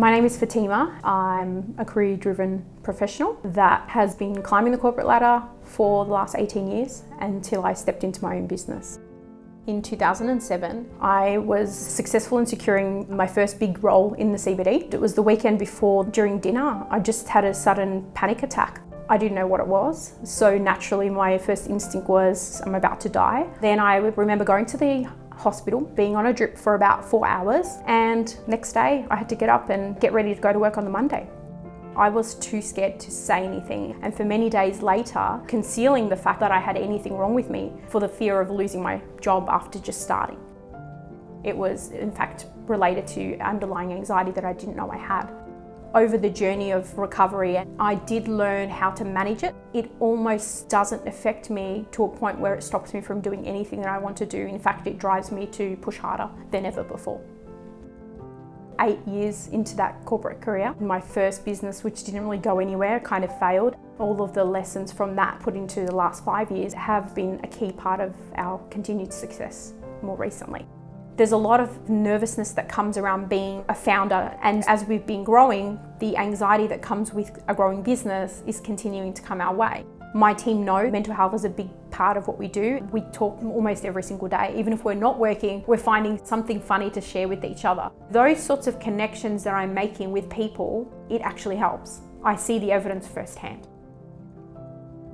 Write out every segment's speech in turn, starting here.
My name is Fatimah. I'm a career-driven professional that has been climbing the corporate ladder for the last 18 years until I stepped into my own business. In 2007, I was successful in securing my first big role in the CBD. It was the weekend before, during dinner, I just had a sudden panic attack. I didn't know what it was, so naturally my first instinct was, I'm about to die. Then I remember going to the hospital, being on a drip for about 4 hours, and next day I had to get up and get ready to go to work on the Monday. I was too scared to say anything, and for many days later, concealing the fact that I had anything wrong with me for the fear of losing my job after just starting. It was in fact related to underlying anxiety that I didn't know I had. Over the journey of recovery, I did learn how to manage it. It almost doesn't affect me to a point where it stops me from doing anything that I want to do. In fact, it drives me to push harder than ever before. 8 years into that corporate career, my first business, which didn't really go anywhere, kind of failed. All of the lessons from that put into the last 5 years have been a key part of our continued success more recently. There's a lot of nervousness that comes around being a founder, and as we've been growing, the anxiety that comes with a growing business is continuing to come our way. My team know mental health is a big part of what we do. We talk almost every single day. Even if we're not working, we're finding something funny to share with each other. Those sorts of connections that I'm making with people, it actually helps. I see the evidence firsthand.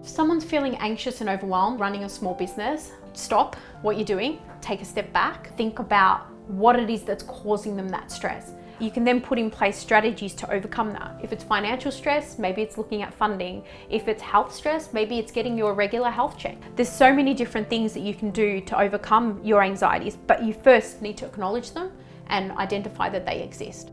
If someone's feeling anxious and overwhelmed running a small business, stop what you're doing, take a step back, think about what it is that's causing them that stress. You can then put in place strategies to overcome that. If it's financial stress, maybe it's looking at funding. If it's health stress, maybe it's getting your regular health check. There's so many different things that you can do to overcome your anxieties, but you first need to acknowledge them and identify that they exist.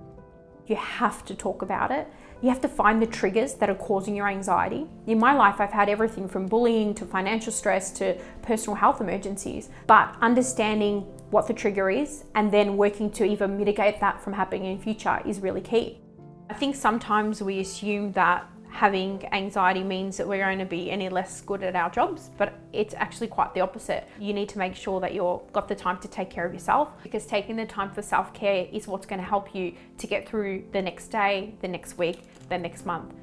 You have to talk about it. You have to find the triggers that are causing your anxiety. In my life, I've had everything from bullying to financial stress to personal health emergencies, but understanding what the trigger is and then working to either mitigate that from happening in future is really key. I think sometimes we assume that having anxiety means that we're going to be any less good at our jobs, but it's actually quite the opposite. You need to make sure that you've got the time to take care of yourself, because taking the time for self-care is what's going to help you to get through the next day, the next week, the next month.